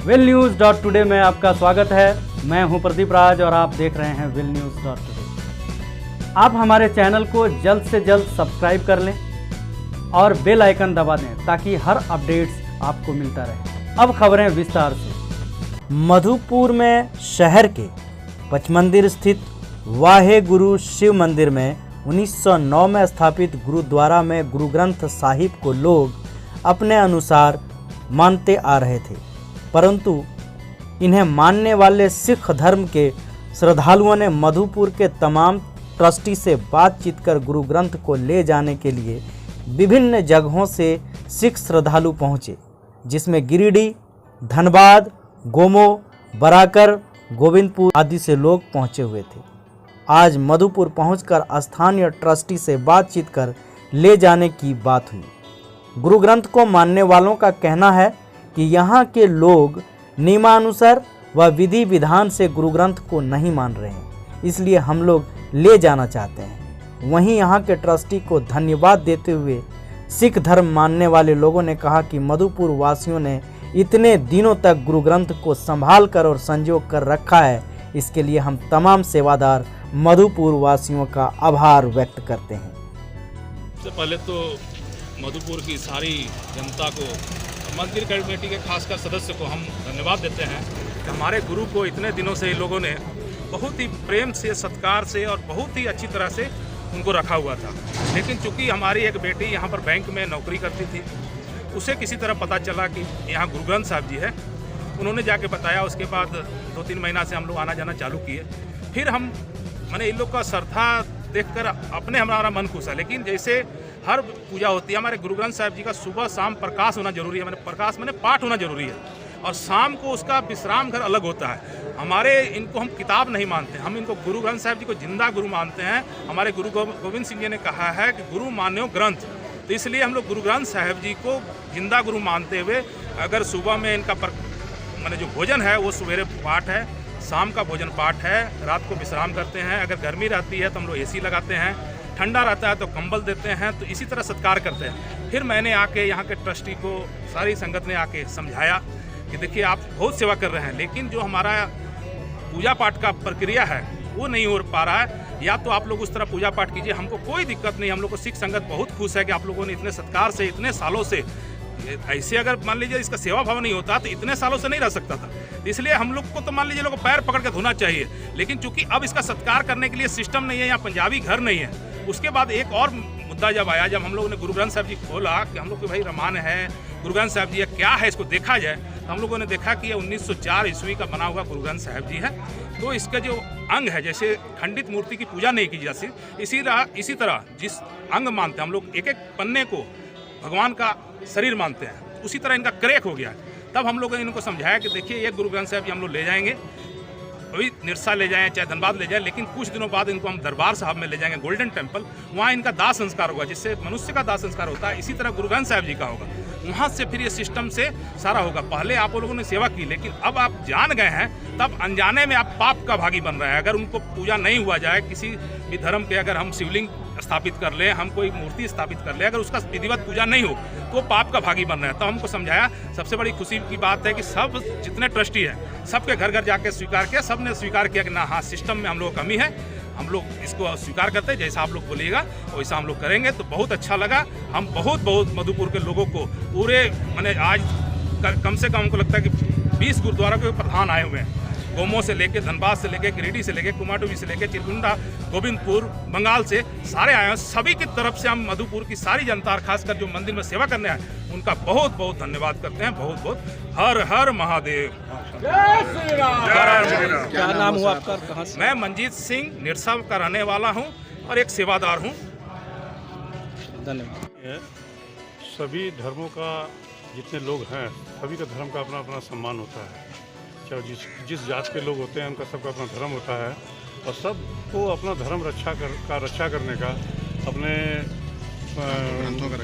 Will news .today में आपका स्वागत है। मैं हूं प्रदीप राज और आप देख रहे हैं विल न्यूज़ .टुडे। आप हमारे चैनल को जल्द से जल्द सब्सक्राइब कर लें और बेल आइकन दबा दें ताकि हर अपडेट्स आपको मिलता रहे। अब खबरें विस्तार से। मधुपुर में शहर के पचमंदिर स्थित वाहे गुरु शिव मंदिर में 1909 में स्थापित गुरुद्वारा में गुरु ग्रंथ साहिब को लोग अपने अनुसार मानते आ रहे थे, परंतु इन्हें मानने वाले सिख धर्म के श्रद्धालुओं ने मधुपुर के तमाम ट्रस्टी से बातचीत कर गुरु ग्रंथ को ले जाने के लिए विभिन्न जगहों से सिख श्रद्धालु पहुँचे, जिसमें गिरिडीह, धनबाद, गोमो, बराकर, गोविंदपुर आदि से लोग पहुँचे हुए थे। आज मधुपुर पहुंचकर स्थानीय ट्रस्टी से बातचीत कर ले जाने की बात हुई। गुरु ग्रंथ को मानने वालों का कहना है कि यहाँ के लोग नियमानुसार व विधि विधान से गुरु ग्रंथ को नहीं मान रहे हैं, इसलिए हम लोग ले जाना चाहते हैं। वहीं यहाँ के ट्रस्टी को धन्यवाद देते हुए सिख धर्म मानने वाले लोगों ने कहा कि मधुपुर वासियों ने इतने दिनों तक गुरु ग्रंथ को संभाल कर और संजो कर रखा है, इसके लिए हम तमाम सेवादार मधुपुर वासियों का आभार व्यक्त करते हैं। सबसे पहले तो मधुपुर की सारी जनता को, मंदिर कमेटी के खासकर सदस्य को हम धन्यवाद देते हैं कि हमारे गुरु को इतने दिनों से इन लोगों ने बहुत ही प्रेम से, सत्कार से और बहुत ही अच्छी तरह से उनको रखा हुआ था। लेकिन चूंकि हमारी एक बेटी यहाँ पर बैंक में नौकरी करती थी, उसे किसी तरह पता चला कि यहाँ गुरु ग्रंथ साहब जी है। उन्होंने जाके बताया, उसके बाद 2-3 महीना से हम लोग आना जाना चालू किए। फिर हम मैंने इन लोग का श्रद्धा देखकर अपने हमारा मन खुश है। लेकिन जैसे हर पूजा होती है, हमारे गुरु ग्रंथ साहब जी का सुबह शाम प्रकाश होना जरूरी है। मैंने प्रकाश मैंने पाठ होना जरूरी है, और शाम को उसका विश्राम घर अलग होता है। हमारे इनको हम किताब नहीं मानते, हम इनको गुरु ग्रंथ साहब जी को जिंदा गुरु मानते हैं। हमारे गुरु गोविंद सिंह जी ने कहा है कि गुरु मान्यो ग्रंथ, तो इसलिए हम लोग गुरु ग्रंथ साहब जी को जिंदा गुरु मानते हुए अगर सुबह में इनका मैंने जो भोजन है वो सवेरे पाठ है, शाम का भोजन पाठ है, रात को विश्राम करते हैं। अगर गर्मी रहती है तो हम लोग एसी लगाते हैं, ठंडा रहता है तो कंबल देते हैं, तो इसी तरह सत्कार करते हैं। फिर मैंने आके यहाँ के ट्रस्टी को, सारी संगत ने आके समझाया कि देखिए आप बहुत सेवा कर रहे हैं, लेकिन जो हमारा पूजा पाठ का प्रक्रिया है वो नहीं हो पा रहा है। या तो आप लोग उस तरह पूजा पाठ कीजिए, हमको कोई दिक्कत नहीं। हम लोग को सिख संगत बहुत खुश है कि आप लोगों ने इतने सत्कार से, इतने सालों से, ऐसे अगर मान लीजिए इसका सेवा भाव नहीं होता तो इतने सालों से नहीं रह सकता था। इसलिए हम लोग को तो मान लीजिए लोगों को पैर पकड़ के धोना चाहिए। लेकिन चूंकि अब इसका सत्कार करने के लिए सिस्टम नहीं है, यहाँ पंजाबी घर नहीं है। उसके बाद एक और मुद्दा जब आया, जब हम लोगों ने गुरु ग्रंथ साहब जी खोला कि हम लोग के भाई रामायण है, गुरु ग्रंथ साहब जी क्या है, इसको देखा जाए, तो हम लोगों ने देखा कि ये 1904 ईस्वी का बना हुआ गुरु ग्रंथ साहब जी है। तो इसका जो अंग है, जैसे खंडित मूर्ति की पूजा नहीं की जाती, इसी तरह जिस अंग मानते हैं हम लोग, एक एक पन्ने को भगवान का शरीर मानते हैं, उसी तरह इनका क्रैक हो गया। तब हम लोगों ने इनको समझाया कि देखिए ये गुरु ग्रंथ साहब जी हम लोग ले जाएंगे, अभी निरसा ले जाएं चाहे धनबाद ले जाएं, लेकिन कुछ दिनों बाद इनको हम दरबार साहब में ले जाएंगे, गोल्डन टेम्पल। वहाँ इनका दाह संस्कार होगा, जिससे मनुष्य का दाह संस्कार होता है, इसी तरह गुरु ग्रंथ साहब जी का होगा। वहाँ से फिर ये सिस्टम से सारा होगा। पहले आप लोगों ने सेवा की, लेकिन अब आप जान गए हैं, तब अनजाने में आप पाप का भागी बन रहे हैं। अगर उनको पूजा नहीं हुआ जाए, किसी भी धर्म के अगर हम शिवलिंग स्थापित कर लें, हम कोई मूर्ति स्थापित कर लें, अगर उसका विधिवत पूजा नहीं हो तो पाप का भागी बन रहे हैं। तो हमको समझाया। सबसे बड़ी खुशी की बात है कि सब जितने ट्रस्टी हैं, सबके घर घर जाके स्वीकार किया, सब ने स्वीकार किया कि ना, हाँ सिस्टम में हम लोग कमी है, हम लोग इसको स्वीकार करते हैं, जैसा आप लोग बोलिएगा वैसा हम लोग करेंगे। तो बहुत अच्छा लगा। हम बहुत मधुपुर के लोगों को पूरे मैंने आज कम से कम हमको लगता है कि 20 गुरुद्वारा के प्रधान आए हुए हैं, गोमो से लेके, धनबाद से लेके, गिरिडीह से लेके, कुमारटूली से लेके, चिरकुंडा, गोविंदपुर, बंगाल से सारे आए हैं। सभी की तरफ से हम मधुपुर की सारी जनता और खासकर जो मंदिर में सेवा करने आए, उनका बहुत धन्यवाद करते हैं। बहुत हर हर महादेव। क्या नाम हुआ आपका, कहाँ से? मैं मंजीत सिंह निरसा का रहने वाला हूँ और एक सेवादार हूँ। धन्यवाद। सभी धर्मों का, जितने लोग हैं, सभी का धर्म का अपना अपना सम्मान होता है। चाहे जिस जात के लोग होते हैं, उनका सबका अपना धर्म होता है, और सबको अपना धर्म रक्षा करने का, अपने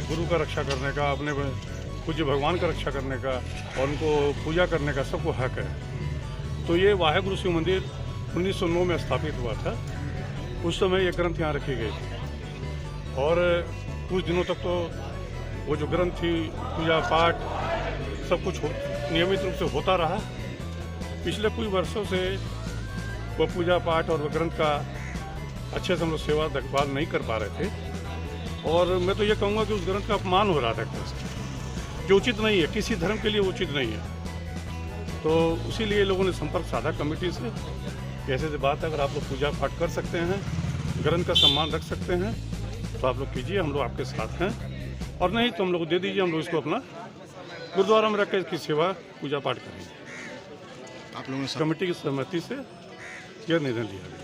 गुरु का रक्षा करने का, अपने पूज्य भगवान का रक्षा करने का और उनको पूजा करने का सबको हक है। तो ये वाहे गुरु शिव मंदिर 1909 में स्थापित हुआ था। उस समय ये ग्रंथ यहाँ रखी गई थी, और कुछ दिनों तक तो वो जो ग्रंथ थी, पूजा पाठ सब कुछ नियमित रूप से होता रहा। पिछले कुछ वर्षों से वो पूजा पाठ और ग्रंथ का अच्छे से हम लोग सेवा देखभाल नहीं कर पा रहे थे, और मैं तो ये कहूँगा कि उस ग्रंथ का अपमान हो रहा था एक तरह से, जो उचित नहीं है, किसी धर्म के लिए उचित नहीं है। तो उसीलिए लोगों ने संपर्क साधा कमेटी से, कैसे से बात है, अगर आप लोग पूजा पाठ कर सकते हैं, ग्रंथ का सम्मान रख सकते हैं तो आप लोग कीजिए, हम लोग आपके साथ हैं, और नहीं तो हम लोग दे दीजिए, हम लोग इसको अपना गुरुद्वारा में रख के इसकी सेवा पूजा पाठ करेंगे। आप लोगों ने कमेटी की सहमति से यह निर्णय लिया गया।